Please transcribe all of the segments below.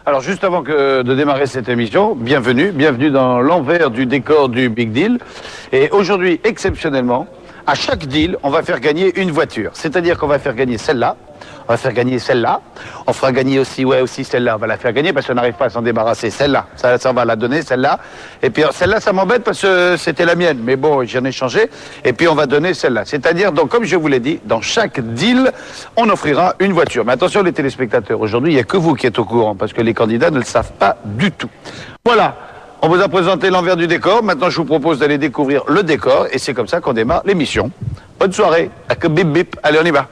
Alors, juste avant de démarrer cette émission, bienvenue dans l'envers du décor du Big Deal. Et aujourd'hui, exceptionnellement, à chaque deal, on va faire gagner une voiture. C'est-à-dire qu'on va faire gagner celle-là, on va faire gagner celle-là, on fera gagner aussi, aussi celle-là, on va la faire gagner parce qu'on n'arrive pas à s'en débarrasser. Celle-là, ça on va la donner, celle-là. Et puis celle-là, ça m'embête parce que c'était la mienne, mais bon, j'en ai changé. Et puis on va donner celle-là. C'est-à-dire, donc, comme je vous l'ai dit, dans chaque deal, on offrira une voiture. Mais attention les téléspectateurs, aujourd'hui, il n'y a que vous qui êtes au courant parce que les candidats ne le savent pas du tout. Voilà. On vous a présenté l'envers du décor. Maintenant, je vous propose d'aller découvrir le décor. Et c'est comme ça qu'on démarre l'émission. Bonne soirée. À que bip bip. Allez, on y va.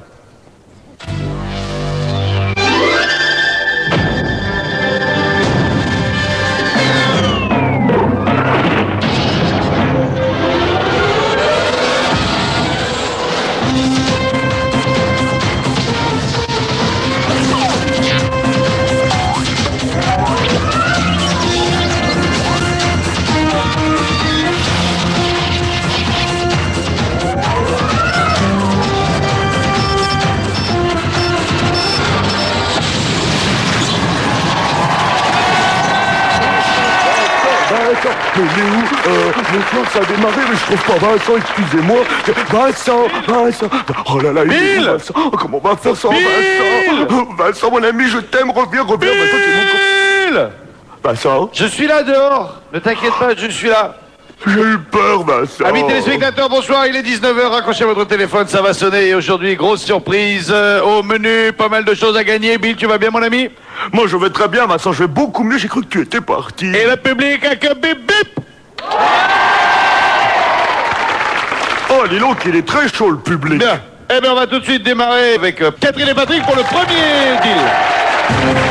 Mais maintenant ça a démarré, mais je trouve pas Vincent, excusez-moi. Vincent. Oh là là, Bill Vincent. Oh, comment on va faire sans Bill Vincent? Vincent, mon ami, je t'aime, reviens. Bill Vincent, Je suis là dehors. Ne t'inquiète pas, je suis là. j'ai eu peur, Vincent. Amis téléspectateurs, bonsoir, il est 19h, raccrochez votre téléphone, ça va sonner. Et aujourd'hui, grosse surprise au menu, pas mal de choses à gagner. Bill, tu vas bien mon ami? Moi je vais très bien, Vincent, je vais beaucoup mieux, j'ai cru que tu étais parti. Et le public a que bip bip. Oh, dis donc, il est très chaud le public. Bien, eh bien on va tout de suite démarrer avec Catherine et Patrick pour le premier deal.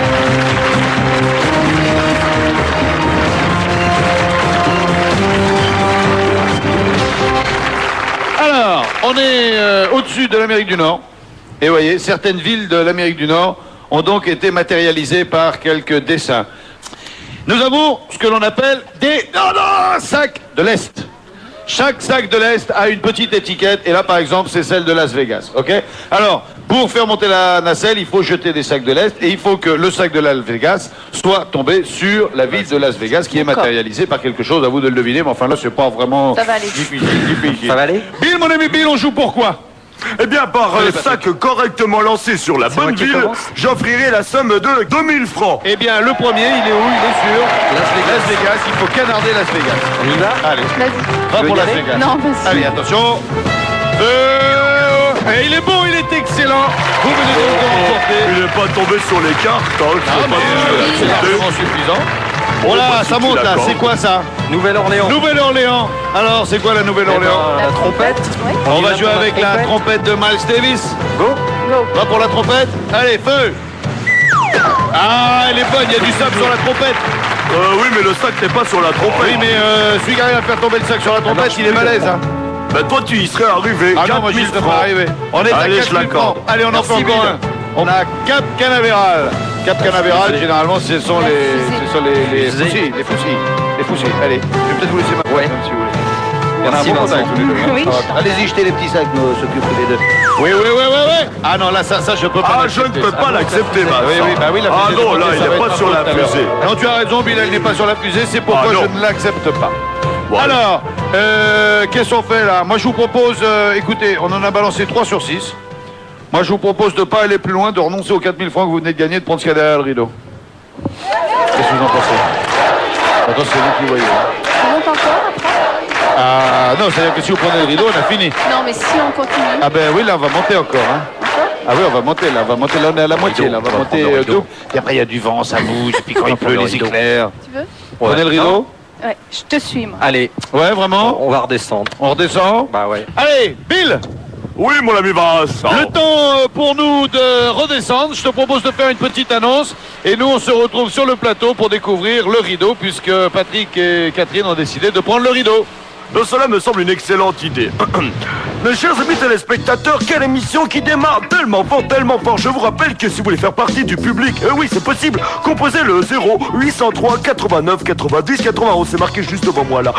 Alors, on est au-dessus de l'Amérique du Nord. Et vous voyez, certaines villes de l'Amérique du Nord ont donc été matérialisées par quelques dessins. Nous avons ce que l'on appelle des sacs de l'Est. Chaque sac de l'Est a une petite étiquette. Et là, par exemple, c'est celle de Las Vegas. Ok? Alors, pour faire monter la nacelle, il faut jeter des sacs de l'Est. Et il faut que le sac de Las Vegas soit tombé sur la ville de Las Vegas, qui est matérialisée par quelque chose. À vous de le deviner. Mais enfin, là, c'est pas vraiment difficile. Ça va aller? Bill, mon ami Bill, on joue pourquoi? Eh bien, par sac correctement lancé sur la bonne ville, j'offrirai la somme de 2000 francs. Eh bien, le premier, il est où? Il est sur Las Vegas. Il faut canarder Las Vegas. On y va? Allez, Vas-y. va pour Las Vegas. Non, vas-y. Allez, attention. Et il est bon, il est excellent. Vous venez donc de remporter. Il n'est pas tombé sur les cartes, hein, je sais pas si je vais C'est l'accepter. largement suffisant. Bon, Voilà, bah, si ça tu monte là. l'accordes. C'est quoi ça? Nouvelle-Orléans. Nouvelle-Orléans. Alors, c'est quoi la Nouvelle-Orléans? La trompette. Oui. On va jouer avec la trompette de Miles Davis. Go. Go. Va pour la trompette. Allez, feu. Ah, elle est bonne, il y a du sable sur la trompette. Oui, mais le sac n'est pas sur la trompette. Oui, mais celui qui arrive à faire tomber le sac sur la trompette, il est balèze. Hein. Bah, toi, tu y serais arrivé. Ah non, moi, j'y 4000 serais francs. pas arrivé. On est à Allez, 4 je 000 l'accorde. francs. Allez, on en fait Merci, encore Bill. un. On a Cap Canaveral. Cap Canaveral, généralement, ce sont les fusils. Allez, je vais peut-être vous laisser ma Ouais. si vous voulez. Il y en a un Merci, bon Vincent. contact tous les deux. hein. Oui. Ça va. Allez-y, jetez les petits sacs, nous s'occupons les deux. Oui. Ah non, là, ça, je peux pas. Ah, je ne peux pas l'accepter, Vincent. Oui, bah oui, la Ah fusée non, de là, fusée, il ça n'y va a être pas sur un la peu tout à l'heure. fusée. Non, tu as raison, Bill, elle n'est pas sur la fusée, c'est pourquoi Ah, non. je ne l'accepte pas. Voilà. Alors, qu'est-ce qu'on fait là? Moi, je vous propose, écoutez, on en a balancé 3 sur 6. Moi, je vous propose de ne pas aller plus loin, de renoncer aux 4000 francs que vous venez de gagner, de prendre ce qu'il y a derrière le rideau. Qu'est-ce que vous en pensez? Attends, c'est vous qui voyez. On monte encore après? Ah non, c'est-à-dire que si vous prenez le rideau, on a fini. Non, mais si on continue. Ah ben oui, là, on va monter encore. Hein. Ah oui, on va monter, là, on est à la moitié, là, on va monter tout. Et après, il y a du vent, ça bouge, et puis quand il pleut, les éclairs. Tu veux? Prenez le rideau? Ouais, je te suis, moi. Allez, Ouais, vraiment? on va redescendre. On redescend? Bah ouais. Allez, Bill! Oui, mon ami Vincent. Le temps pour nous de redescendre. Je te propose de faire une petite annonce. Et nous, on se retrouve sur le plateau pour découvrir le rideau, puisque Patrick et Catherine ont décidé de prendre le rideau. Cela me semble une excellente idée. Mes chers amis téléspectateurs, quelle émission qui démarre tellement fort. Je vous rappelle que si vous voulez faire partie du public, oui, c'est possible, composez le 0803 89 90 91. C'est marqué juste devant moi, là.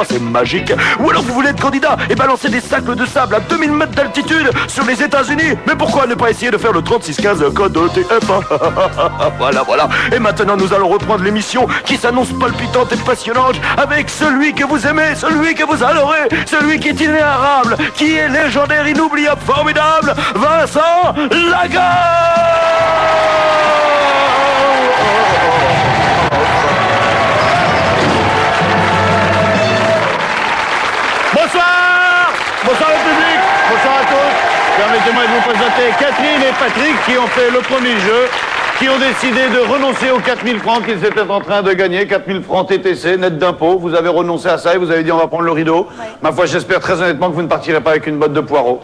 C'est magique. Ou alors vous voulez être candidat et balancer des sacs de sable à 2000 mètres d'altitude sur les États-Unis. Mais pourquoi ne pas essayer de faire le 3615 code ETF, hein? Voilà. Et maintenant, nous allons reprendre l'émission qui s'annonce palpitante et passionnante avec celui que vous aimez, celui que vous adorez, celui qui est inénarrable, qui est légendaire, inoubliable, formidable, Vincent Lagaffe. Bonsoir le public, bonsoir à tous. Permettez-moi de vous présenter Catherine et Patrick qui ont fait le premier jeu, qui ont décidé de renoncer aux 4000 francs qu'ils étaient en train de gagner, 4000 francs TTC, net d'impôts. Vous avez renoncé à ça et vous avez dit on va prendre le rideau. Ouais. Ma foi, j'espère très honnêtement que vous ne partirez pas avec une botte de poireaux.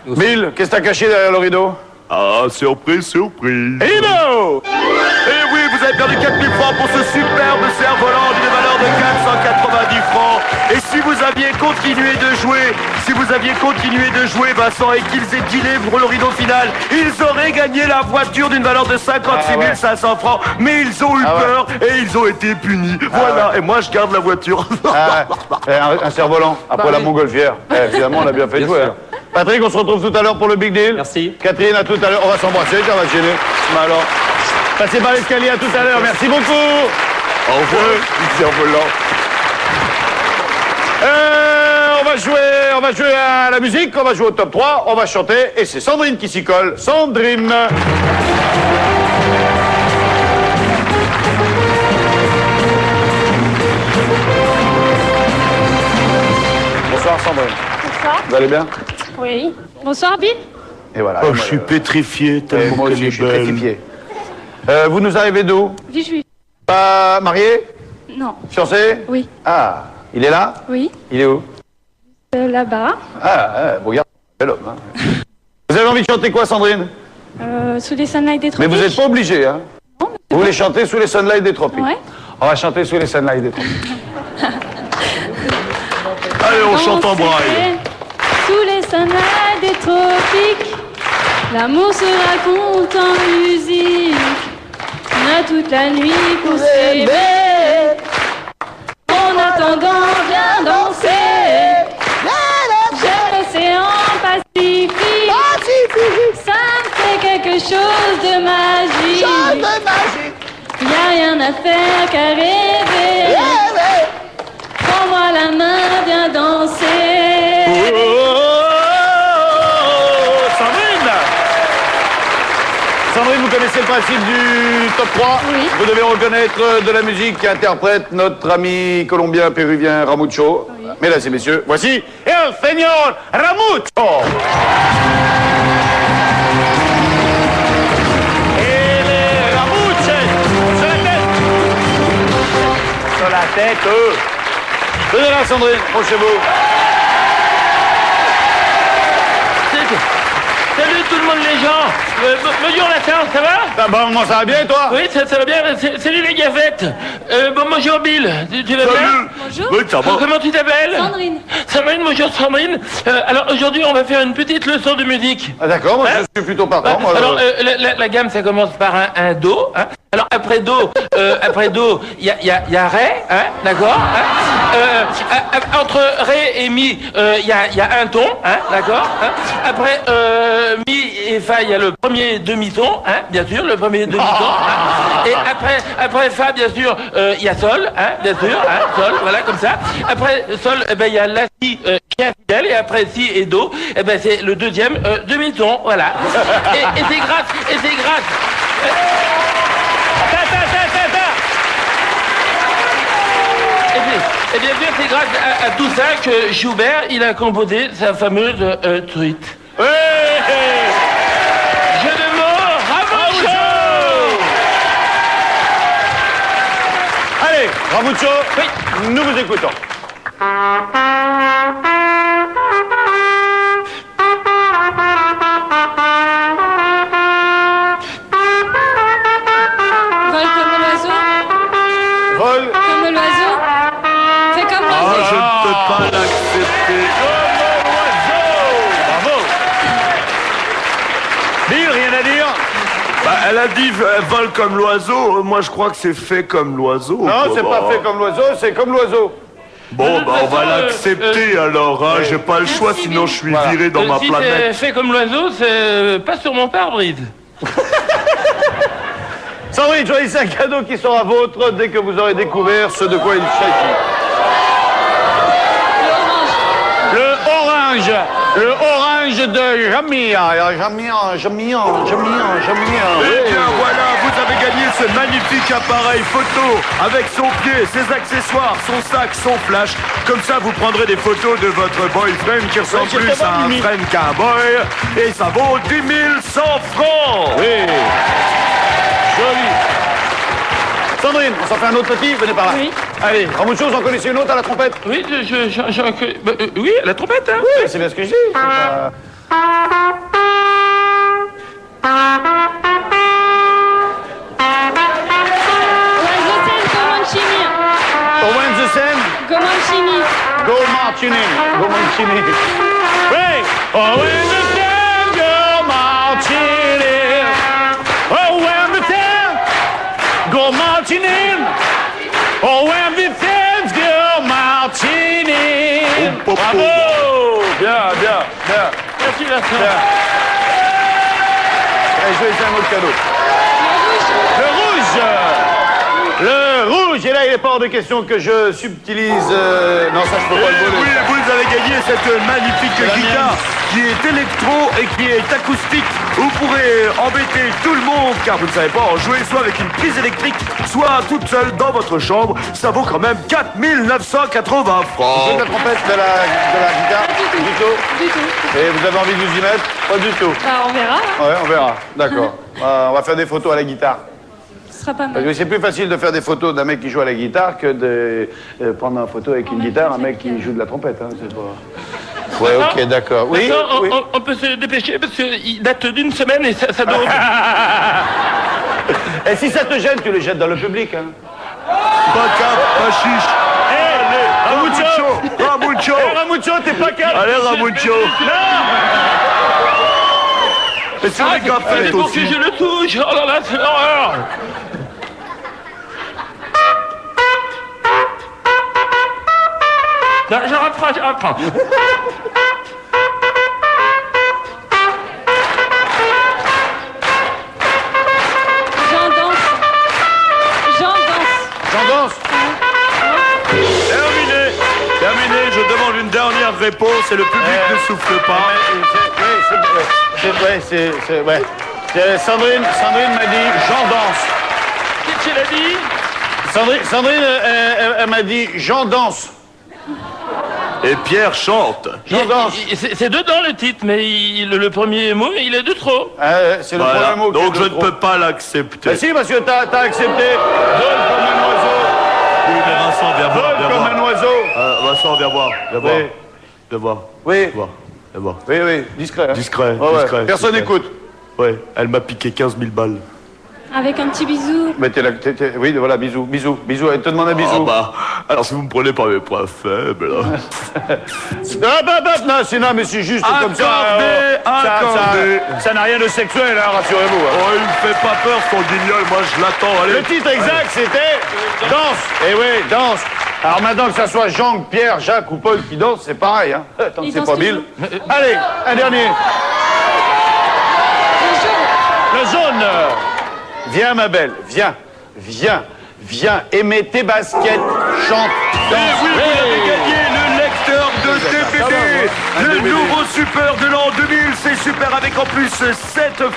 Bill, qu'est-ce que t'as caché derrière le rideau? Ah, surprise. Ibo! Et oui, vous avez perdu 4000 francs pour ce superbe cerf-volant d'une valeur de 490 francs. Et si vous aviez continué de jouer, Vincent, et qu'ils aient dealé pour le rideau final, ils auraient gagné la voiture d'une valeur de 56 500 francs. Mais ils ont eu peur et ils ont été punis. Voilà, et moi je garde la voiture. Un cerf-volant, après la montgolfière. Finalement, on a bien fait de jouer. Hein. Patrick, on se retrouve tout à l'heure pour le Big Deal. Merci. Catherine, à tout à l'heure. On va s'embrasser, tiens, on va se gêner. Mais alors, passez par l'escalier, à tout à l'heure. Merci beaucoup. Au revoir, cerf-volant. On va jouer à la musique, on va jouer au top 3, on va chanter, et c'est Sandrine qui s'y colle. Sandrine. Bonsoir Sandrine. Bonsoir. Vous allez bien? Oui. Bonsoir, Bill. Et voilà. Oh, je suis pétrifié tellement moi qu'elle aussi, est je suis belle. pétrifié. Vous nous arrivez d'où? Villejuif. Pas marié? Non. Fiancé? Oui. Ah, il est là? Oui. Il est où? Là-bas. Bon garçon, bel homme. Hein. Vous avez envie de chanter quoi, Sandrine? Sous les sunlights des Mais tropiques. vous n'êtes pas obligé, hein? Non, mais Vous voulez chanter sous les sunlights des tropiques? Ouais. On va chanter sous les sunlights des tropiques. Allez, on chante en braille. Sous les sunlights des tropiques, l'amour se raconte en musique. On a toute la nuit pour s'aimer. En attendant, viens danser. J'aime l'océan Pacifique. Ça me fait quelque chose de magique. Y a rien à faire qu'à rêver. Prends-moi la main, viens danser. Sandrine, vous connaissez le principe du top 3? Oui. Vous devez reconnaître de la musique qui interprète notre ami colombien péruvien Ramucho. Oui. Mesdames et messieurs, voici El Señor Ramucho. Et les Ramuches sur la tête. Sur la tête. Venez là, Sandrine, approchez-vous. Salut tout le monde les gens. Bonjour la séance, ça va? Bon, ça va bien, toi? Oui, ça va bien. Salut les gavettes. Bonjour Bill. Tu vas bien? Bonjour. Oui, ça va. Comment tu t'appelles? Sandrine. Sandrine, bonjour Sandrine. Alors aujourd'hui on va faire une petite leçon de musique. Ah, d'accord, moi je suis plutôt partant. Moi, Alors la gamme ça commence par un Do. Hein. Alors après Do, il y a Ré, hein, d'accord, hein. Entre Ré et Mi, il y a un ton, hein, d'accord, hein. Après Mi et Fa, il y a le premier demi-ton, hein, bien sûr, le premier demi-ton. Hein. Et après Fa, bien sûr, il y a Sol, hein, bien sûr, hein, Sol, voilà, comme ça. Après Sol, il y a La, Si qui est infidèle, et après Si et Do, c'est le deuxième demi-ton, voilà. Et c'est grâce. Et bien sûr, c'est grâce à tout ça que Schubert, il a composé sa fameuse truite. Ouais. Jeu de mots, Ramucho. Allez, Ramucho, Oui. nous vous écoutons. Vole comme l'oiseau. Vol. Comme l'oiseau. Fais comme Ah, l'oiseau. je ne peux pas l'accepter. Bravo. Bill, rien à dire? Bah, elle a dit vole comme l'oiseau. Moi, je crois que c'est fait comme l'oiseau. Non, c'est pas fait comme l'oiseau, c'est comme l'oiseau. Bon, bah, on va l'accepter alors. Hein. J'ai pas le choix, sinon je suis viré dans ma si planète. c'est fait comme l'oiseau, c'est pas sur mon pare-brise. Sandrine, choisissez un cadeau qui sera vôtre dès que vous aurez découvert ce de quoi il s'agit. Le orange de Jamia. Eh bien voilà, vous avez gagné ce magnifique appareil photo avec son pied, ses accessoires, son sac, son flash. Comme ça, vous prendrez des photos de votre boyfriend qui ressemble plus à un friend qu'à un boy. Et ça vaut 10 100 francs. Oui. Joli. Sandrine, on s'en fait un autre petit, venez par là. Oui. Allez, en bout de chose, on connaissait une autre à la trompette? Oui, oui, la trompette, hein. Oui, c'est bien ce que je dis. Go Mancini. Go Martini. Go Mancini. Oui. Oh, when the time, go Martini. Oh, when the time, go Martini. Oh, when the time, go Martini. Bravo. Bien. Merci, Vincent. Allez, je vais essayer un autre cadeau. Le rouge, et là il n'est pas hors de question que je subtilise... Non, ça je peux pas le voler. Oui, vous avez gagné cette magnifique guitare qui est électro et qui est acoustique. Vous pourrez embêter tout le monde car vous ne savez pas en jouer soit avec une prise électrique, soit toute seule dans votre chambre. Ça vaut quand même 4 980 Vous francs. faites la trompette de la guitare? Pas du tout. Du tout. Et vous avez envie de vous y mettre? Pas du tout. Bah, on verra. Hein. Ouais, on verra. D'accord. On va faire des photos à la guitare. Ce sera pas Parce mal. que c'est plus facile de faire des photos d'un mec qui joue à la guitare que de prendre une photo avec une guitare, un mec qui joue de la trompette. Hein, c'est pas... Ouais, ok, d'accord. Oui, Vincent, oui. on peut se dépêcher parce qu'il date d'une semaine et ça doit... Et si ça te gêne, tu le jettes dans le public. Hein. Pas cap, pas chiche. Ramucho! Ramucho. Ramucho, t'es pas calme. Allez, Ramucho. Et sur les c'est gaffettes pour que aussi. je le touche. Oh là là, c'est l'horreur. Non, je reprends. J'en danse. Terminé, je demande une dernière réponse et le public ne souffle pas. Sandrine m'a dit j'en danse. Qu'est-ce qu'elle a dit? Sandrine, elle m'a dit j'en danse. Et Pierre chante. J'en danse. C'est dedans le titre, mais le premier mot, il est de trop. C'est le Voilà. premier mot. Donc que je ne peux pas l'accepter. Bah si, parce que t'as accepté. Vole comme un oiseau. Oui, mais Vincent, viens voir, Vole viens comme voir. un oiseau. Vincent, viens voir, viens voir. Oui. Viens voir. Oui. Viens voir. Viens voir. Oui, discret. Hein. Discret, Ouais, ouais. discret. Personne discret. n'écoute. Ouais, elle m'a piqué 15 000 balles. Avec un petit bisou. Mais oui, voilà, bisous. Elle te demande un bisou. Ah bah, alors si vous me prenez par mes points faibles... Non, mais c'est juste comme ça. Accordé. Ça n'a rien de sexuel, hein, rassurez-vous. Hein. Oh, il me fait pas peur, son guignol, moi je l'attends, allez. Le titre exact, c'était Danse. Eh oui, danse. Alors maintenant que ça soit Jean, Pierre, Jacques ou Paul qui danse, c'est pareil. Hein. Tant que Ils c'est dansent pas Bill. toujours. Allez, un dernier. Le jaune. Viens, ma belle, viens. Et mets tes baskets, chante, danse. Et oui, vous avez gagné le lecteur de DVD, le nouveau super de l'an 2000, c'est super avec en plus 7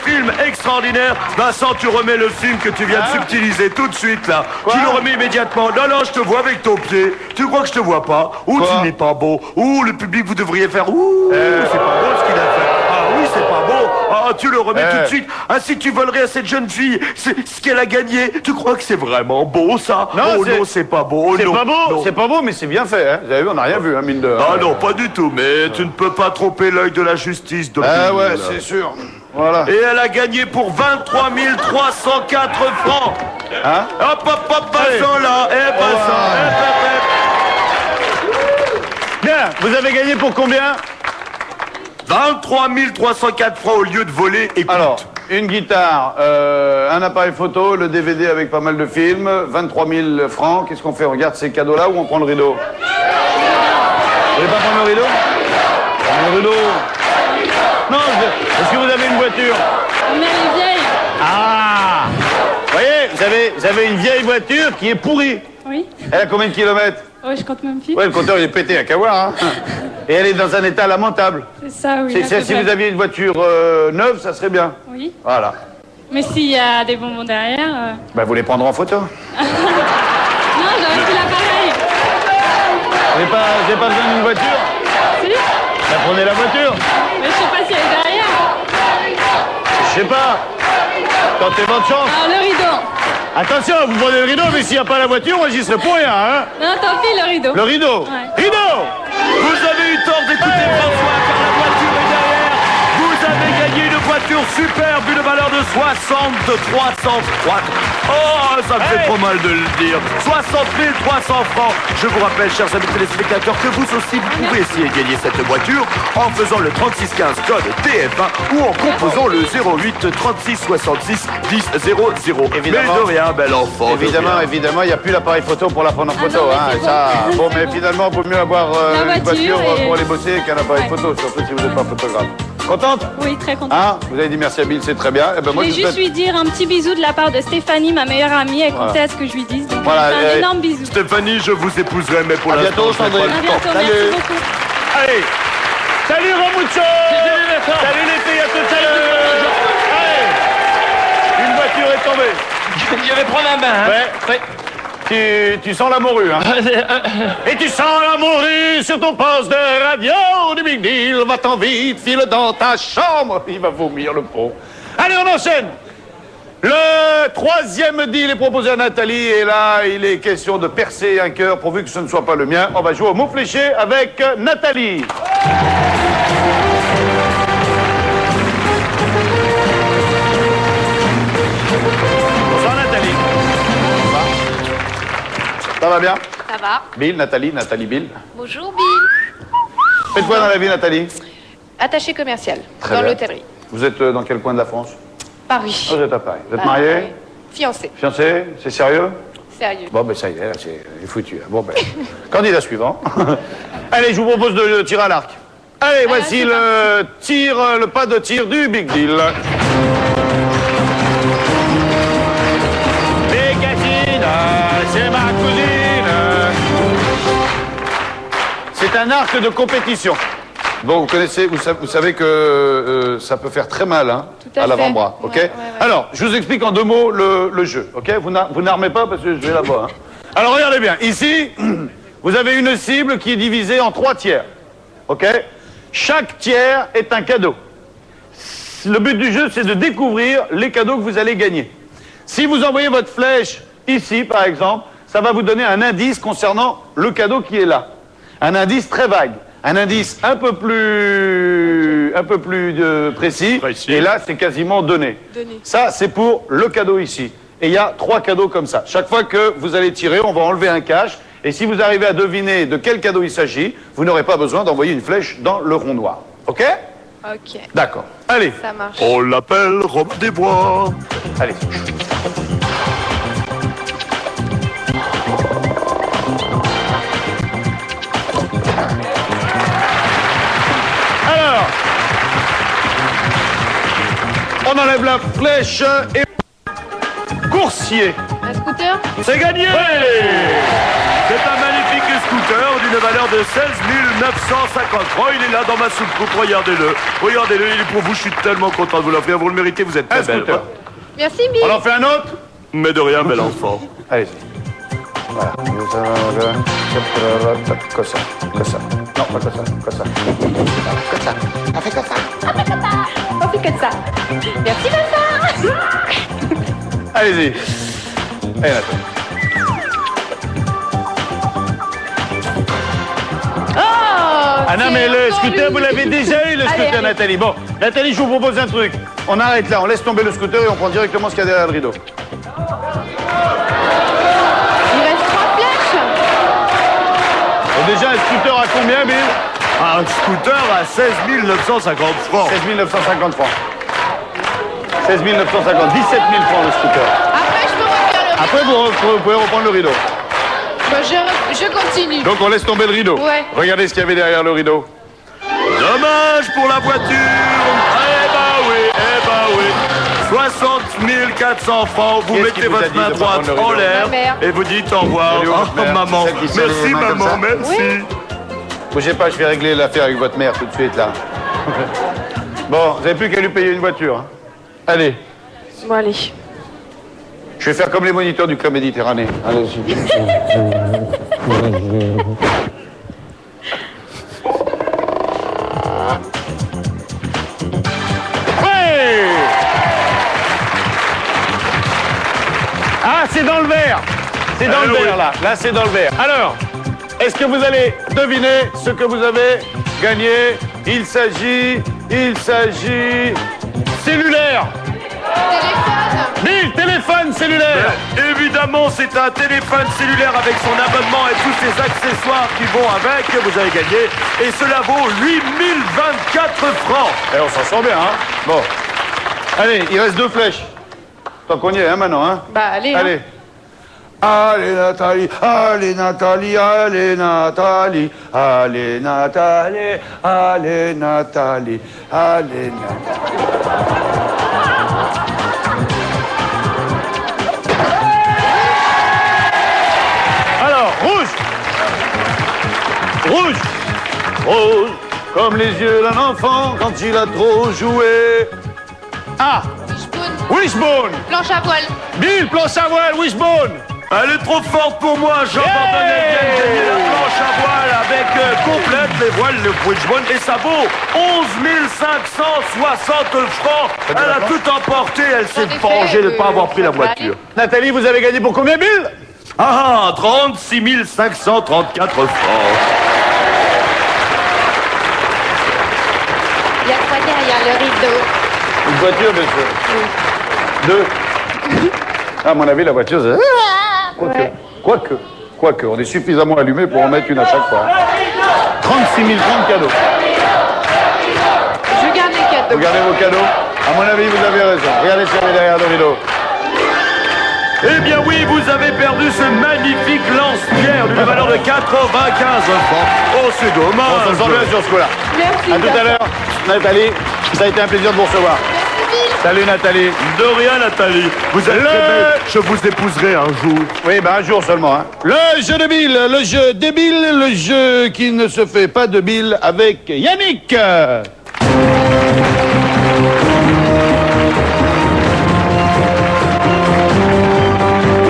films extraordinaires. Vincent, tu remets le film que tu viens de subtiliser tout de suite là. Tu le remets immédiatement. Non, je te vois avec ton pied. Tu crois que je te vois pas? Ou tu n'es pas beau? Ou le public, vous devriez faire ouh, c'est pas beau ce qu'il a fait. Ah oui, c'est pas beau. Ah, tu le remets tout de suite. Ah, si tu volerais à cette jeune fille ce qu'elle a gagné, tu crois que c'est vraiment beau ça? Non, oh non, c'est pas beau. C'est non, pas beau, non. c'est pas beau, mais c'est bien fait. Hein. Vous avez vu, on n'a rien vu, hein, mine de. Ah non, pas du tout, mais tu ne peux pas tromper l'œil de la justice. Ah ouais, Bill. c'est sûr. Voilà. Et elle a gagné pour 23 304 francs. Hein? Hop, Allez. Vincent là. Eh, Vincent. Bien, bien. Vous avez gagné pour combien? 23 304 francs au lieu de voler. Écoute. Alors, une guitare, un appareil photo, le DVD avec pas mal de films, 23 000 francs. Qu'est-ce qu'on fait? On regarde ces cadeaux-là ou on prend le rideau? Vous voulez pas prendre le rideau? Prenez le rideau. Non, est-ce que vous avez une voiture? Ma mère est vieille. Ah! Vous voyez, vous avez une vieille voiture qui est pourrie. Oui. Elle a combien de kilomètres? Oh, je compte même plus. Ouais, le compteur il est pété, à qu'à voir, hein. Et elle est dans un état lamentable. C'est ça, oui. Si vous aviez une voiture neuve, ça serait bien. Oui. Voilà. Mais s'il y a des bonbons derrière... Ben, vous les prendrez en photo. Non, j'aurais pris l'appareil. Vous n'avez pas besoin d'une voiture? Si. Ben, prenez la voiture. Mais je sais pas si elle est derrière. Je sais pas. Tentez votre chance. Alors, le rideau. Attention, vous prenez le rideau, mais s'il n'y a pas la voiture, moi j'y serai pour rien, hein. Non, tant pis, le rideau. Le rideau. Ouais. Rideau. Vous avez eu tort d'écouter François, car la voiture est derrière. Vous avez gagné une voiture superbe d'une valeur de 303. Oh, ça me fait trop mal de le dire. 60 300 francs. Je vous rappelle, chers amis téléspectateurs, que vous aussi, vous pouvez essayer de gagner cette voiture en faisant le 3615 code TF1 ou en composant le 08 36 66 10 00. Évidemment. Mais de rien, bel enfant. Évidemment, il n'y a plus l'appareil photo pour la prendre en photo, non, mais hein. c'est Ça, bon. bon, mais finalement, il vaut mieux avoir La une voiture voiture et- pour aller bosser qu'un appareil Ouais. photo, surtout si vous n'êtes pas photographe. Contente? Oui, très contente. Hein? Vous avez dit merci à Bill, c'est très bien. Eh ben, Je moi, voulais je juste souhaite- lui dire un petit bisou de la part de Stéphanie, ma meilleure amie. Elle comptait à ce que je lui dise. Donc, Voilà, un énorme bisou. Stéphanie, je vous épouserai, mais pour À l'instant, bientôt, je n'ai pas Sandrine. le À temps. bientôt, Salut. merci beaucoup. Allez! Salut Ramucho! Salut les filles, à tout à l'heure! Allez! Une voiture est tombée. Je vais prendre un bain. Hein. Ouais. Tu sens la morue, hein? Et tu sens la morue sur ton poste de radio du Big Deal. Va-t'en vite, file dans ta chambre. Il va vomir, le pauvre. Allez, on enchaîne. Le troisième deal est proposé à Nathalie. Et là, il est question de percer un cœur, pourvu que ce ne soit pas le mien. On va jouer au mot fléché avec Nathalie. Bonsoir, Nathalie. Ça va bien? Ça va. Bill, Nathalie, Bill. Bonjour Bill. Faites quoi dans la vie, Nathalie? Attaché commercial Très dans bien. l'hôtellerie. Vous êtes dans quel coin de la France? Paris. Ah, vous êtes à Paris. Vous êtes Ah, marié? oui. Fiancé. Fiancé? C'est sérieux? Sérieux. Bon, ben ça y est, là, c'est foutu. Bon, ben, candidat suivant. Allez, je vous propose de tirer à l'arc. Allez, voici c'est le pas de tir du Big Deal. Bécassine, c'est ma cousine. C'est un arc de compétition. Bon, vous connaissez, vous savez que ça peut faire très mal, hein, Tout à fait. l'avant-bras, ok? Ouais, ouais. Alors, je vous explique en 2 mots le jeu, ok? Vous n'armez pas parce que je vais là-bas. Hein. Alors, regardez bien. Ici, vous avez une cible qui est divisée en 3 tiers, ok? Chaque tiers est un cadeau. Le but du jeu, c'est de découvrir les cadeaux que vous allez gagner. Si vous envoyez votre flèche ici, par exemple, ça va vous donner un indice concernant le cadeau qui est là. Un indice très vague. Un indice un peu plus précis. Et là, c'est quasiment donné. Ça, c'est pour le cadeau ici. Et il y a 3 cadeaux comme ça. Chaque fois que vous allez tirer, on va enlever un cache. Et si vous arrivez à deviner de quel cadeau il s'agit, vous n'aurez pas besoin d'envoyer une flèche dans le rond noir. OK? Ok. D'accord. Allez. Ça marche. On l'appelle Robin des Bois. Allez. Alors, on enlève la flèche et coursier. Un scooter. C'est gagné. C'est un magnifique scooter d'une valeur de 16 950 francs. Il est là dans ma soucoupe, regardez-le. Regardez-le, il est pour vous, je suis tellement content de vous l'offrir. Vous le méritez, vous êtes Un très belle. scooter. Merci Bill. On en fait un autre? Mais de rien, bel enfant. Allez-y. Voilà. Comme ça. Comme ça. Non, pas comme ça. Comme ça. Comme ça. On fait comme ça. On fait que ça. Merci papa. Allez-y. Allez, Nathalie. Oh. Ah non, mais le c'est scooter, encore vous lui. l'avez déjà eu, le Allez, scooter, allez. Nathalie. Bon, Nathalie, je vous propose un truc. On arrête là, on laisse tomber le scooter et on prend directement ce qu'il y a derrière le rideau. Il reste 3 flèches. Eh déjà, un scooter à combien, Bill? Un scooter à 16 950 francs. 16 950 francs. 16 950, 17 000 francs le scooter. Après, je peux refaire le rideau. Après, vous pouvez reprendre le rideau. Bah, je continue. Donc on laisse tomber le rideau. Ouais. Regardez ce qu'il y avait derrière le rideau. Dommage pour la voiture. Eh bah oui. 60 400 francs. Vous Qu'est-ce qui mettez vous a votre dit main de pas droite prendre le en rideau? l'air Ma mère. et vous dites au revoir. Elle est où, votre Oh, mère? maman. Celle qui se lève les Merci, mains comme maman. ça? Merci. Bougez pas, je vais régler l'affaire avec votre mère tout de suite, là. Bon, vous n'avez plus qu'à lui payer une voiture. Hein. Allez, Bon, allez. je vais faire comme les moniteurs du Club Méditerranée. Allez-y. Ouais. Ah, c'est dans le verre. C'est dans le verre, là. Là, c'est dans le verre. Alors, est-ce que vous allez deviner ce que vous avez gagné? Il s'agit cellulaire. Bill, téléphone cellulaire. Évidemment, c'est un téléphone cellulaire avec son abonnement et tous ses accessoires qui vont avec. Vous avez gagné. Et cela vaut 8024 francs. Et on s'en sort bien, hein. Bon. Allez, il reste 2 flèches. Tant qu'on y est, hein, maintenant, hein. Bah, allez. hein. Allez. Allez Nathalie, allez Nathalie, allez Nathalie, allez Nathalie, allez Nathalie, allez Nathalie. Alors, rouge. Rouge. Rose, comme les yeux d'un enfant quand il a trop joué. Ah, Spoon, Wishbone. planche à voile. Bill, planche à voile, Wishbone. Elle est trop forte pour moi. Jean Bordonnel vient de gagner la planche à voile avec complète les voiles, le wishbone. Et ça vaut 11 560 francs. Elle a tout emporté. Elle s'est effet, vengée de ne pas avoir pris la ça va voiture. Nathalie, vous avez gagné pour combien, Bill? Ah, 36 534 francs. Il y a quoi derrière le rideau? Une voiture, bien sûr. 2. À mon avis, la voiture, c'est... Quoique, on est suffisamment allumé pour en mettre une à chaque fois. 36 000 francs de cadeaux. Je garde les cadeaux. Vous gardez vos cadeaux. À mon avis, vous avez raison. Regardez ce qu'il y avait derrière le rideau. Eh bien oui, vous avez perdu ce magnifique lance-pierre d'une valeur de 95 francs. Oh, c'est On dommage. se sent bien sur ce coup-là. Merci. À tout à l'heure, Nathalie. Ça a été un plaisir de vous recevoir. Salut, Nathalie. De rien, Nathalie. Vous êtes très belle. Je vous épouserai un jour. Oui, ben un jour seulement. Hein. Le jeu de Bill, le jeu débile, le jeu qui ne se fait pas de Bill avec Yannick.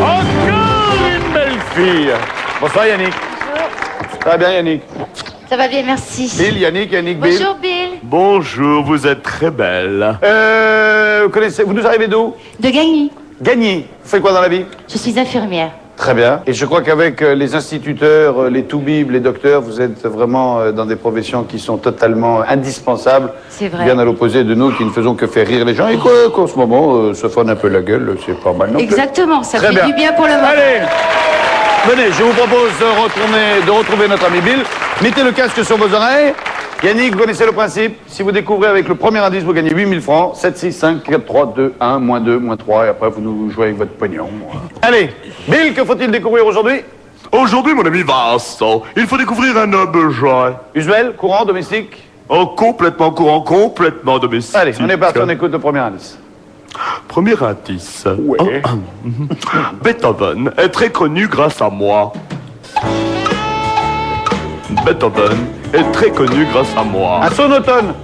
Encore une belle fille. Bonsoir Yannick. Ça va bien Yannick? Ça va bien, merci. Bill, Yannick, Bill. Bonjour Bill. Bonjour, vous êtes très belle. Vous nous arrivez d'où? De Gagny. Gagny. Vous faites quoi dans la vie? Je suis infirmière. Très bien. Et je crois qu'avec les instituteurs, les toubibs, les docteurs, vous êtes vraiment dans des professions qui sont totalement indispensables. C'est vrai. Bien à l'opposé de nous qui ne faisons que faire rire les gens et qu'en ce moment, se fondent un peu la gueule, c'est pas mal non plus. Exactement, ça Très fait bien. du bien pour le moment. Allez, venez, je vous propose de retrouver notre ami Bill. Mettez le casque sur vos oreilles. Yannick, vous connaissez le principe. Si vous découvrez avec le premier indice, vous gagnez 8000 francs. 7, 6, 5, 4, 3, 2, 1, moins 2, moins 3. Et après, vous nous jouez avec votre pognon. Allez, Bill, que faut-il découvrir aujourd'hui? Aujourd'hui, mon ami Vincent, il faut découvrir un objet. Usuel, courant, domestique? Oh, complètement courant, complètement domestique. Allez, on est parti, on écoute le premier indice. Premier indice. Ouais. Beethoven est très connu grâce à moi. Beethoven est très connu grâce à moi. Un sonotone.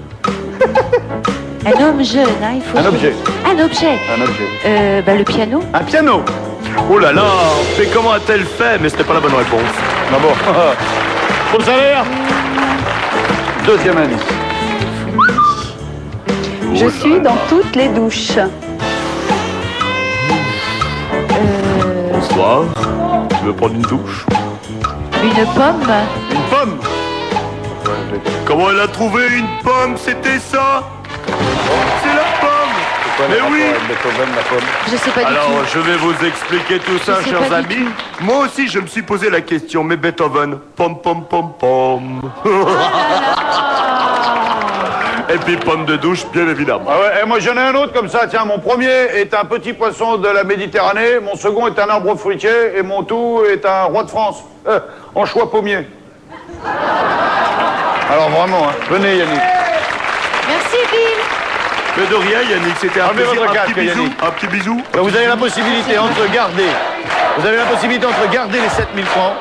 Un homme jeune, hein, il faut... Un objet. Un objet. Un objet. Le piano. Un piano. Oh là là, mais comment a-t-elle fait? Mais c'était pas la bonne réponse. Ah bon. Pour le salaire. Deuxième indice. Je suis dans toutes les douches. Bonsoir. Tu veux prendre une douche? Une pomme. Une pomme. Comment elle a trouvé une pomme? C'était ça? C'est la pomme. quoi Mais le rapport oui. avec Beethoven, la pomme? Je sais pas du Alors, tout. je vais vous expliquer tout ça, sais chers pas du amis. Moi aussi, je me suis posé la question, mais Beethoven, pom pom pom pom. Et puis pomme de douche, bien évidemment. Ah ouais, et moi j'en ai un autre comme ça, tiens, mon premier est un petit poisson de la Méditerranée, mon second est un arbre fruitier, et mon tout est un roi de France, en choix pommier. Alors vraiment, hein. Venez Yannick. Merci, Bill. Mais de rien, Yannick, c'était un Enlevez plaisir. votre Un casque, petit bisou, Yannick. un petit bisou. Ben, vous avez la possibilité entre garder, les 7000 francs,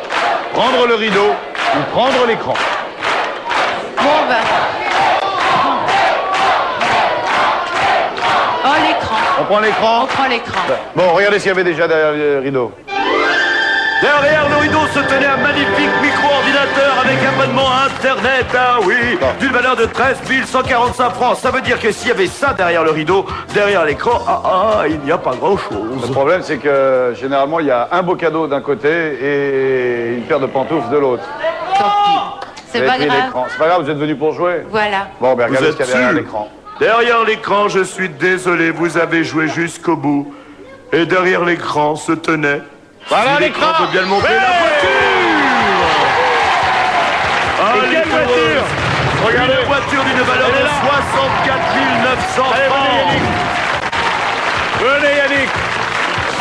prendre le rideau ou prendre l'écran. Bon, ben. Oh, l'écran. On prend l'écran. On prend l'écran. Bon, regardez s'il y avait déjà derrière le rideau. Derrière le rideau se tenait un magnifique micro-ordinateur avec abonnement à Internet, ah oui, d'une valeur de 13 145 francs. Ça veut dire que s'il y avait ça derrière le rideau, derrière l'écran, il n'y a pas Le grand-chose. problème, c'est que généralement, il y a un beau cadeau d'un côté et une paire de pantoufles de l'autre. Tant pis. C'est Vous pas avez pris grave. l'écran. C'est pas grave, vous êtes venu pour jouer. Voilà. Bon, ben Vous regardez ce êtes qu'il y a derrière sûr? l'écran. Derrière l'écran, je suis désolé, vous avez joué jusqu'au bout. Et derrière l'écran se tenait... Voilà Si l'écran. peut bien le montrer, la voiture. Et quelle l'écran voiture? rose. Regardez. Une voiture d'une valeur Elle est de là. 64 900 Allez, francs. venez Yannick.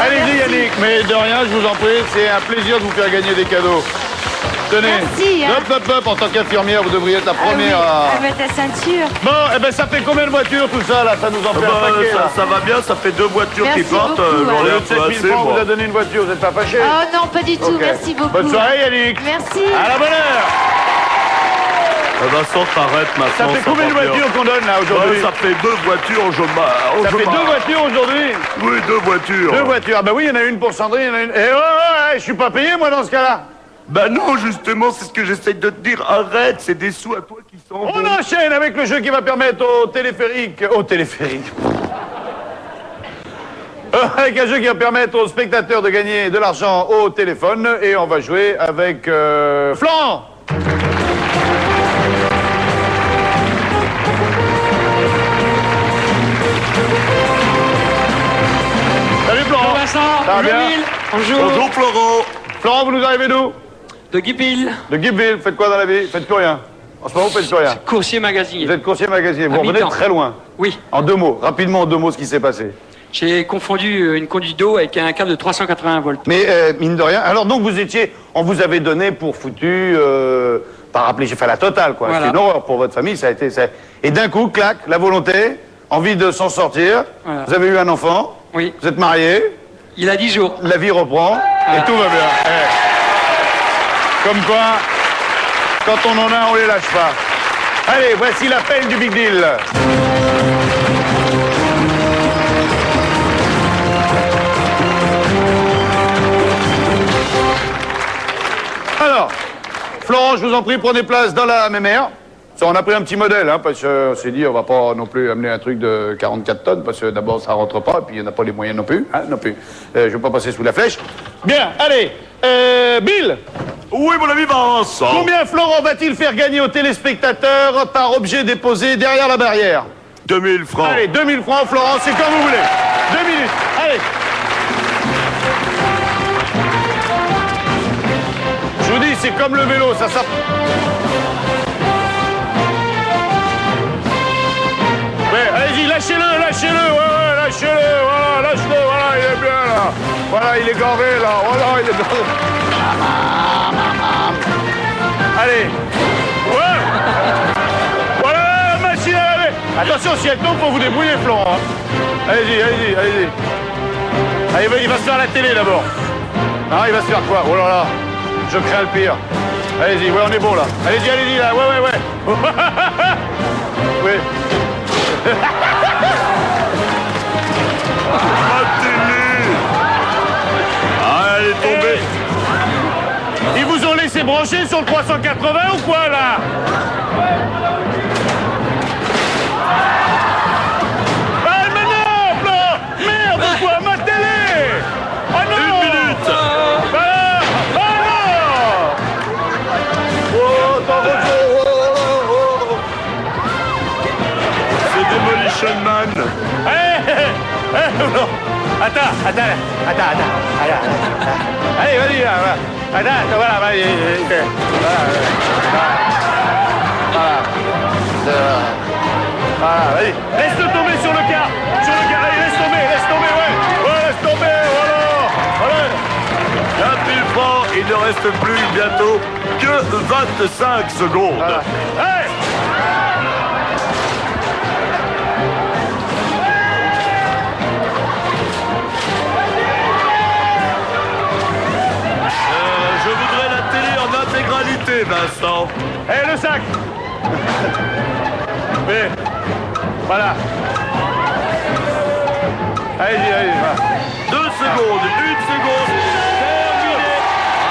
Allez-y Yannick. Mais de rien, je vous en prie, c'est un plaisir de vous faire gagner des cadeaux. Tenez. Merci, hein. Hop, en tant qu'infirmière, vous devriez être la première Ah oui, à... mettre ta ceinture. Bon, eh ben ça fait combien de voitures tout ça là? Ça nous en fait un paquet là. Ça va bien, ça fait 2 voitures Merci qui partent. beaucoup, J'en ai Le un peu 7000 assez, francs, moi. vous a donné une voiture, vous n'êtes pas fâché? Oh non, pas du tout. Ok. Merci beaucoup. Bonne soirée Yannick. Merci. À la bonne heure. Vincent, t'arrêtes Ça maintenant. fait combien de va bien. voitures qu'on donne là aujourd'hui? Ça fait 2 voitures, Ça fait 2 voitures aujourd'hui? Oui, 2 voitures. 2 voitures. Ah bah oui, il y en a une pour Sandrine, il y en a une... Eh ouais, je suis pas payé moi dans ce cas-là. Bah non, justement, c'est ce que j'essaye de te dire. Arrête, c'est des sous à toi qui sont On bons. enchaîne avec le jeu qui va permettre au téléphérique... avec un jeu qui va permettre aux spectateurs de gagner de l'argent au téléphone. Et on va jouer avec Florent. Salut Florent. Vincent, Ça va bien? Bonjour. Bonjour Florent. Florent, vous nous arrivez d'où? De Guipil, De Guipville. Faites quoi dans la vie? Faites plus rien. En ce moment, vous faites plus rien. coursier magasinier. Vous êtes coursier magasinier. Vous À revenez mi-temps. très loin. Oui, En 2 mots. Rapidement, en 2 mots, ce qui s'est passé. j'ai confondu une conduite d'eau avec un câble de 380 volts. Mais mine de rien, alors donc vous étiez, on vous avait donné pour foutu, par rappelé, j'ai fait la totale quoi. Voilà. C'est une horreur pour votre famille, ça a été. Et d'un coup, clac, la volonté, envie de s'en sortir. Voilà. Vous avez eu un enfant, Oui, vous êtes marié, il a 10 jours. la vie reprend et tout va bien. Comme quoi, quand on en a, on les lâche pas. Allez, voici l'appel du Big Deal. Alors, Florent, je vous en prie, prenez place dans la mémère. Ça, on a pris un petit modèle, hein, parce qu'on s'est dit, on va pas non plus amener un truc de 44 tonnes, parce que d'abord, ça rentre pas, et puis il n'y en a pas les moyens non plus. Hein, non plus. Je vais pas passer sous la flèche. Bien, allez, Bill, Oui, mon ami Vincent. combien Florent va-t-il faire gagner aux téléspectateurs par objet déposé derrière la barrière? 2000 francs. Allez, 2000 francs, Florent, c'est comme vous voulez. 2 minutes, allez. Je vous dis, c'est comme le vélo, ça. Ouais, allez-y, lâchez-le, ouais, lâchez-le, voilà, lâche-le, voilà, il est bien là. Voilà, il est gavé là, voilà, il est gavé. Allez, ouais. Voilà, la machine à laver. Attention, si elle tombe, faut vous débrouiller, Florent. Hein. Allez-y. Allez, il va se faire la télé d'abord. Ah, il va se faire quoi? Oh là là, je crains le pire. Allez-y, ouais, on est bon là. Allez-y là, ouais. Oui. La télé. Ah, elle est tombée. Ils vous ont laissé brancher sur le 380 ou quoi là? Ah mais non, Florent! Merde quoi, ma télé! Oh non! 1 minute. Ah non! Oh, C'est Demolition Man. Hey, Attends. Allez, vas-y, là, voilà. Attends, voilà, vas-y. Voilà, vas-y. Laisse-le tomber sur le quart. Allez, laisse tomber, ouais. Ouais, laisse tomber, voilà. 4000 francs, il ne reste plus bientôt que 25 secondes. Voilà. Hey! Je voudrais la télé en intégralité, Vincent. Eh, le sac. Mais, voilà. Allez, voilà. 2 secondes, 1 seconde. Terminé.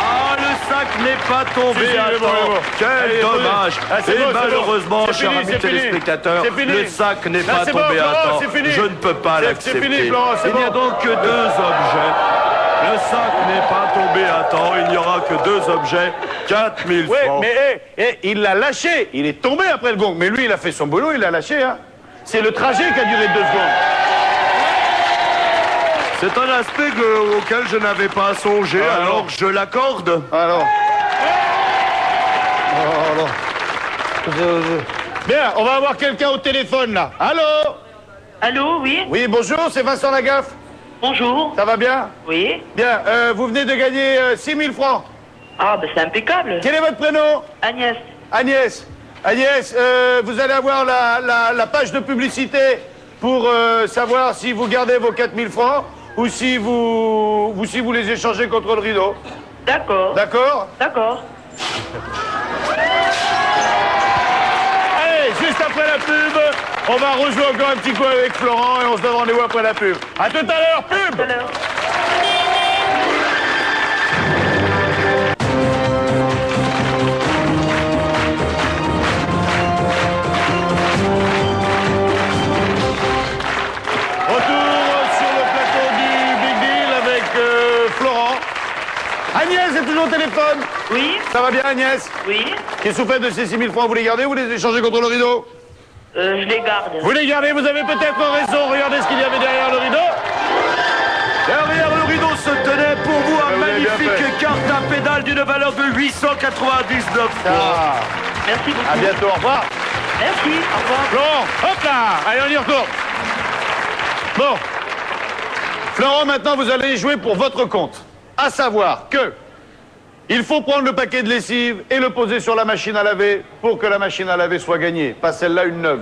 Ah, le sac n'est pas tombé Si, à il est bon, temps. il est bon. Quel Allez, dommage. c'est Et bon, c'est malheureusement, bon. C'est chers fini, amis c'est fini. téléspectateurs, C'est fini. le sac n'est Là, pas c'est bon, tombé à Florent, temps. c'est fini. Je ne peux pas C'est l'accepter. fini, Florent, c'est Il n'y a bon. donc que 2 objets. Le sac n'est pas tombé à temps. Il n'y aura que 2 objets. 4000 Ouais, francs. mais il l'a lâché. Il est tombé après le gong. Mais lui, il a fait son boulot, il l'a lâché, hein. C'est le trajet qui a duré 2 secondes. C'est un aspect auquel je n'avais pas songé, alors je l'accorde. Alors. Bien, on va avoir quelqu'un au téléphone, là. Allô? Allô, oui? Oui, bonjour, c'est Vincent Lagaffe. Bonjour. Ça va bien? Oui? Bien, vous venez de gagner 6000 francs. Ah, ben c'est impeccable. Quel est votre prénom? Agnès. Agnès. Agnès, vous allez avoir la page de publicité pour savoir si vous gardez vos 4000 francs ou si vous les échangez contre le rideau. D'accord. D'accord? D'accord. Allez, juste après la pub, on va rejouer encore un petit coup avec Florent et on se donne rendez-vous après la pub. À tout à l'heure, pub! Tout à l'heure. Retour sur le plateau du Big Deal avec Florent. Agnès est toujours au téléphone. Oui? Ça va bien, Agnès? Oui? Qu'est-ce que vous faites de ces 6000 francs? Vous les gardez ou vous les échangez contre le rideau? Je les garde. Vous les gardez, vous avez peut-être raison. Regardez ce qu'il y avait derrière le rideau. Derrière le rideau se tenait pour vous un Vous avez bien magnifique carte à pédale d'une valeur de 899 francs. Ah, Merci beaucoup. à bientôt, au revoir. Merci. Au revoir. Florent, hop là. Allez, on y retourne. Bon. Florent, maintenant, vous allez jouer pour votre compte. À savoir que il faut prendre le paquet de lessive et le poser sur la machine à laver pour que la machine à laver soit gagnée. Pas celle-là, une neuve.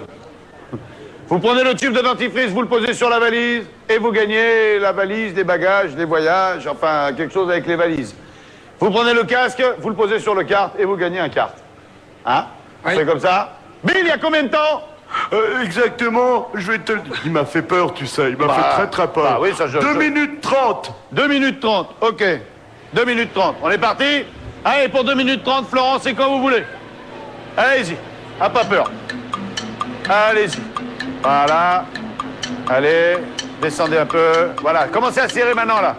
Vous prenez le tube de dentifrice, vous le posez sur la valise et vous gagnez la valise, des bagages, des voyages, enfin quelque chose avec les valises. Vous prenez le casque, vous le posez sur le kart et vous gagnez un kart. Hein? Oui. C'est comme ça. Bill, il y a combien de temps? Exactement, je vais te le dire. Il m'a fait peur, tu sais, il m'a fait très très peur. bah oui, ça, 2 minutes 30. 2 minutes 30, ok. 2 minutes 30, on est parti? Allez, pour 2 minutes 30, Florence, c'est quand vous voulez. Allez-y, à pas peur. Allez-y. Voilà. Allez, descendez un peu. Voilà, commencez à serrer maintenant, là.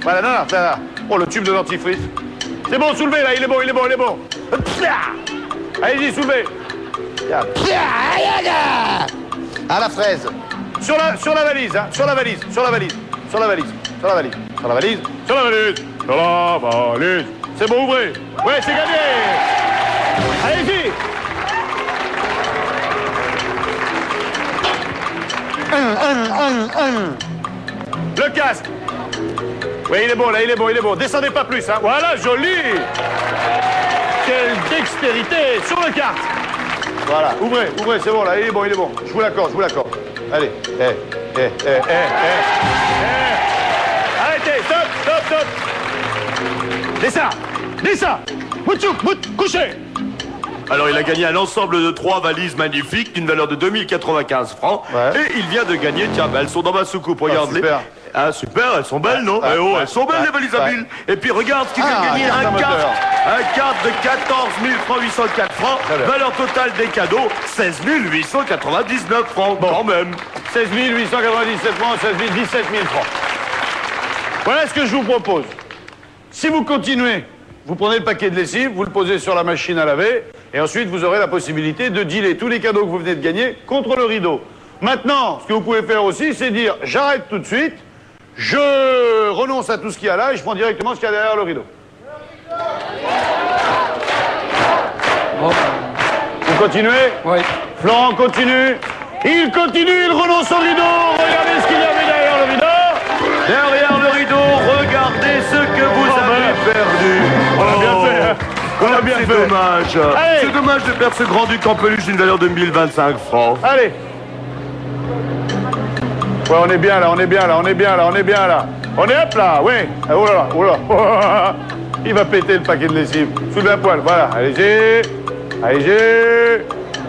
Voilà, non, là. Oh, le tube de dentifrice. C'est bon, soulevez, là, il est bon. Allez-y, soulevez. À la fraise. Sur la valise, hein. Sur la valise. C'est bon, ouvrez. Ouais, c'est gagné. Allez-y. Le casque. Oui, il est bon, là, il est bon. Descendez pas plus, hein. Voilà, joli. Quelle dextérité. Sur le kart. Voilà, ouvrez, c'est bon, là, il est bon. Je vous l'accorde. Allez, Arrêtez, stop. Descends. Couchez. Alors il a gagné un ensemble de 3 valises magnifiques d'une valeur de 2095 francs. Ouais. Et il vient de gagner, tiens, elles sont dans ma soucoupe, regarde-les. super. Ah super, elles sont belles, non? Elles sont belles les valises à Bill. Et puis regarde ce qu'il vient de gagner, carte à un moteur. carte de 14 804 francs, Très bien. valeur totale des cadeaux, 16 899 francs, quand même. 16 897 francs, 17 000 francs. Voilà ce que je vous propose. Si vous continuez, vous prenez le paquet de lessive, vous le posez sur la machine à laver, et ensuite vous aurez la possibilité de dealer tous les cadeaux que vous venez de gagner contre le rideau. Maintenant, ce que vous pouvez faire aussi, c'est dire j'arrête tout de suite, Je renonce à tout ce qu'il y a là et je prends directement ce qu'il y a derrière le rideau. Vous continuez? Oui. Florent continue. Il continue, il renonce au rideau. Regardez ce qu'il y avait derrière le rideau. Derrière le rideau, regardez ce que vous avez perdu. On a bien fait, hein. On a bien C'est fait. dommage. Allez. C'est dommage de perdre ce grand-duc en peluche d'une valeur de 1025 francs. Allez. Ouais, on est bien là, on est bien là, on est bien là, on est bien là. On est hop là, oui. Oh là là, oh là. Il va péter le paquet de lessive. Sous la poêle, voilà. Allez-y. Allez-y.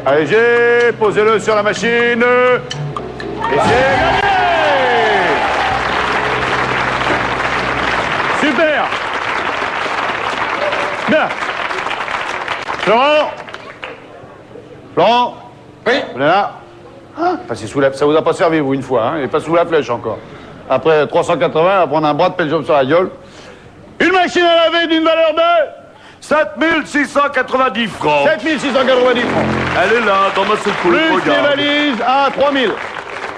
Allez-y. Posez-le sur la machine. Et c'est gagné. Super. Bien. Florent. Florent. Oui. Vous êtes là? Passez sous la... Ça vous a pas servi, vous, une fois, hein? Il est pas sous la flèche encore. Après 380, à prendre un bras de pelle sur la gueule. Une machine à laver d'une valeur de 7690 francs. 7690 francs. Elle est là, dans ma secours. Plus les Regarde. valises à 3000.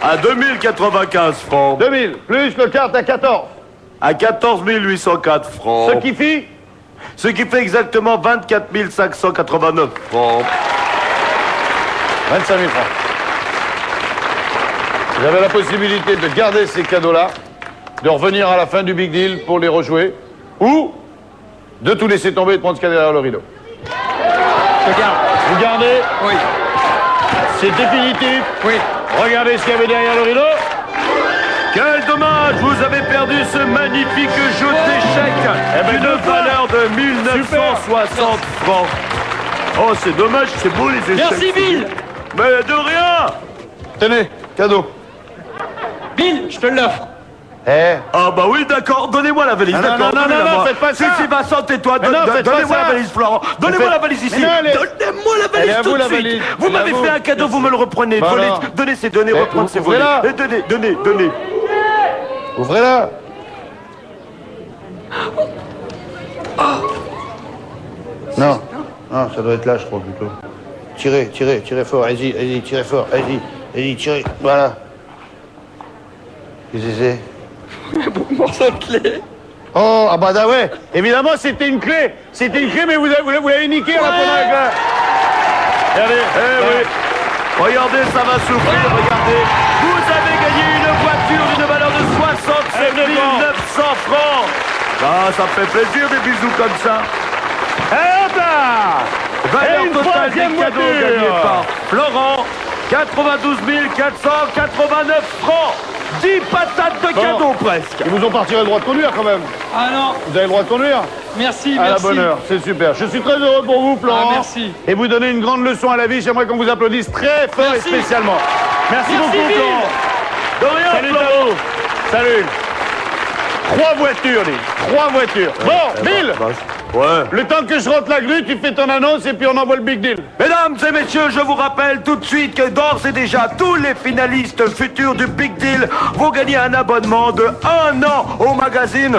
À 2095 francs. 2000. Plus le carte à 14. À 14 804 francs. Ce qui fait exactement 24 589 francs. 25 000 francs. Vous avez la possibilité de garder ces cadeaux-là, de revenir à la fin du Big Deal pour les rejouer, ou de tout laisser tomber et de prendre ce qu'il y a derrière le rideau. Je garde. Vous gardez? Oui. C'est définitif? Oui. Regardez ce qu'il y avait derrière le rideau. Quel dommage, vous avez perdu ce magnifique jeu d'échecs d'une valeur de 1960 francs. Oh, c'est dommage, c'est beau les échecs. Merci, Bill. Mais de rien. Tenez, cadeau. Bill, je te l'offre. Eh? Ah bah oui, d'accord, donnez-moi la valise, Non, d'accord. non, non, donnez-la non, moi. faites pas ça. Si, Vincent, tais-toi, Mais non, faites pas donnez-moi ça. la valise, Florent. Donnez-moi la valise ici. Mais non, elle est- Donnez-moi la Elle est valise à tout vous, de la suite. valise. Vous Elle est à m'avez vous. fait un cadeau, vous me le reprenez. Bah Volez, alors. donnez ces données, Mais reprendre ces volets. ouvrez-la. Donnez. Ouvrez-la. Non. Non, ça doit être là, je crois, plutôt. Tirez fort, allez-y, tirez fort, allez-y, tirez, voilà. Qu'est-ce que c'est? Morceau de clé. Oh, ah bah ouais, évidemment, c'était une clé, mais vous l'avez niqué en la prenant avec la... Regardez, Oui. Regardez, ça va souffrir, regardez. Vous avez gagné une voiture d'une valeur de 67 900 francs. Ah, ça me fait plaisir des bisous comme ça. Et hop là. Valeur Et une totale troisième des cadeaux voiture. gagnés par Florent, 92 489 francs. 10 patates de cadeaux presque. Ils vous ont parti le droit de conduire quand même. Ah non. Vous avez le droit de conduire? Merci, À la merci. bonne heure, c'est super. Je suis très heureux pour vous, Florent. Ah, merci. Et vous donner une grande leçon à la vie. J'aimerais qu'on vous applaudisse très fort Merci. et spécialement. Merci Merci, beaucoup, Bill. Florent. De rien, Salut, Florent. Tao. Salut. 3 voitures, dis. 3 voitures. Bon, Bill, Ouais. le temps que je rentre la grue, tu fais ton annonce et puis on envoie le Big Deal. Mesdames et messieurs, je vous rappelle tout de suite que d'ores et déjà, tous les finalistes futurs du Big Deal vont gagner un abonnement de 1 an au magazine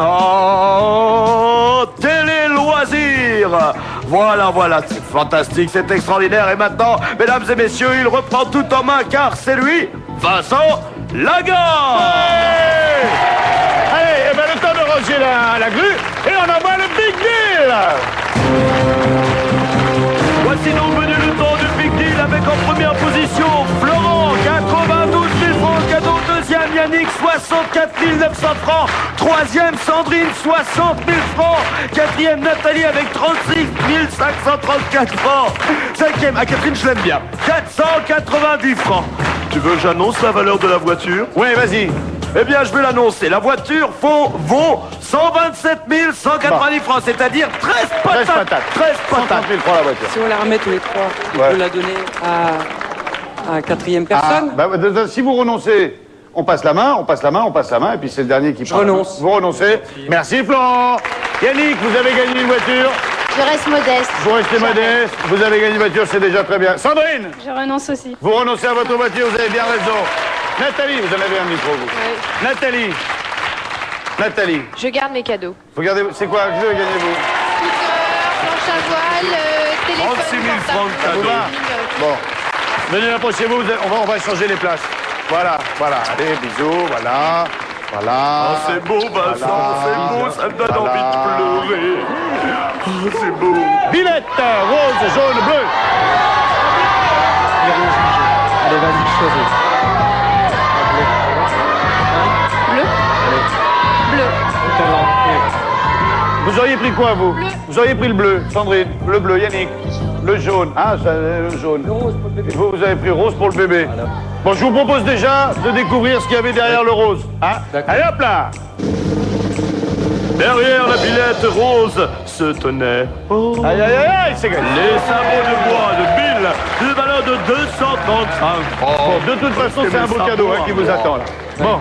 Télé Loisirs. Voilà, c'est fantastique, c'est extraordinaire. Et maintenant, mesdames et messieurs, il reprend tout en main car c'est lui, Vincent Lagarde. Allez, eh ben, le temps de ranger la grue et on envoie le Big Deal. Voici donc venu le temps du Big Deal avec en première position Florent, 92 000 francs cadeau. Deuxième Yannick, 64 900 francs. Troisième Sandrine, 60 000 francs. Quatrième Nathalie avec 36 534 francs. Cinquième, Catherine, je l'aime bien, 490 francs. Tu veux que j'annonce la valeur de la voiture? Oui, vas-y. Eh bien, je vais l'annoncer. La voiture vaut 127 190 francs, c'est-à-dire 13 13 patates. patates. 13 130 patates. 000 francs la voiture. Si on la remet tous les trois, on Ouais. peut la donner à quatrième personne. Ah, bah, si vous renoncez, on passe la main, et puis c'est le dernier qui prend. renonce. Vous renoncez. Merci Florent. Yannick, vous avez gagné une voiture. Je reste modeste. Vous restez modeste. Vous avez gagné une voiture, c'est déjà très bien. Sandrine, Je renonce aussi. vous renoncez à votre voiture, vous avez bien raison. Nathalie, vous en avez un micro, vous. Nathalie, Je garde mes cadeaux. regardez, c'est quoi? Je vais gagner vous. Planche à voile, téléphone 36 000 francs de portable. Vous va? Bon. Venez approchez-vous, on va changer les places. Voilà. Allez, bisous, voilà. Voilà. Oh, c'est beau, Vincent, c'est beau, ça me donne envie de pleurer. Oh, c'est beau. Billette, rose, jaune, bleu. Allez, vas-y, choisis. Bleu. Bleu. Vous auriez pris quoi, vous? Vous auriez pris le bleu, Sandrine. Le bleu, Yannick. Le jaune. Ah, le jaune. Le rose pour le bébé. Vous avez pris rose pour le bébé. Voilà. Bon, je vous propose déjà de découvrir ce qu'il y avait derrière le rose. Hein? Allez, hop là! Derrière la billette rose se tenait Aïe, aïe, aïe, aïe, c'est gagné. les sabots de bois de Bill, de valeur de 235 francs. Bon, de toute façon, c'est un beau cadeau qui vous attend, là. Bon.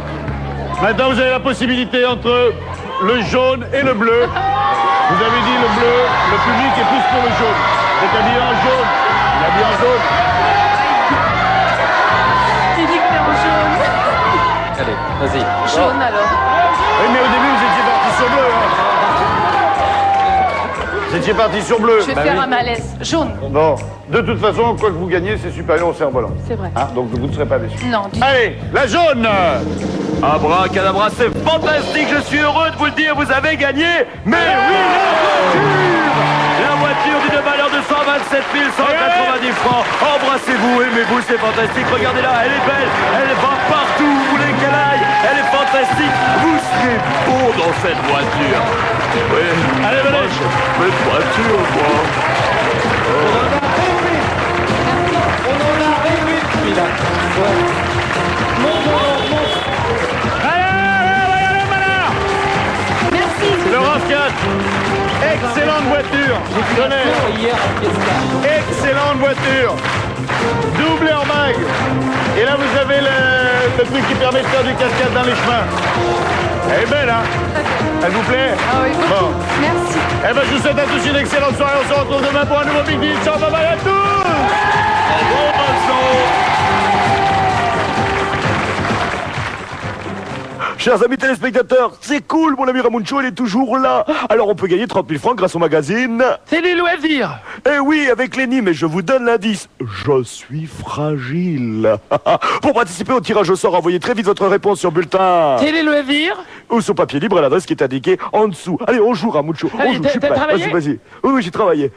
Maintenant, vous avez la possibilité entre le jaune et le bleu. Vous avez dit le bleu, le public est plus pour le jaune. C'est habillé en jaune. Il est habillé en jaune. Tu dis que t'es en jaune. Allez, vas-y. Jaune alors. Oui, mais au début, vous étiez parti sur bleu. Hein. Vous étiez parti sur bleu. Je vais faire un malaise. Jaune. Bon, de toute façon, quoi que vous gagnez, c'est supérieur au cerf-volant. C'est vrai. Hein, donc vous ne serez pas déçus. Non, dis. Allez, la jaune. Abracadabra, c'est fantastique, je suis heureux de vous le dire, vous avez gagné. Mais oui, la voiture d'une valeur de 127 190 francs. Embrassez-vous, aimez-vous, c'est fantastique. Regardez-là, elle est belle, elle va partout, vous voulez qu'elle aille, elle est fantastique. Vous serez beau dans cette voiture. Oui. Allez, venez. Cette voiture, moi. Merci. Le RAV4. Excellente voiture. Tenez. Excellente voiture. Double airbag. Et là, vous avez le truc qui permet de faire du cascade dans les chemins. Elle est belle, hein? Elle vous plaît? Ah oui, beaucoup. Bon. Merci. Eh ben, je vous souhaite à tous une excellente soirée. On se retrouve demain pour un nouveau Big Deal. Ciao, bye bye à tous! Bon, chers amis téléspectateurs, c'est cool, mon ami Ramuncho, il est toujours là. Alors on peut gagner 30 000 francs grâce au magazine. C'est les loisirs. Eh oui, avec Lenny, mais je vous donne l'indice. Je suis fragile. Pour participer au tirage au sort, envoyez très vite votre réponse sur bulletin C'est les loisirs. ou sur papier libre à l'adresse qui est indiquée en dessous. Allez, on joue Ramuncho. On Allez, joue, je suis t'as prêt. travaillé Vas-y, vas-y. Oui, j'ai travaillé.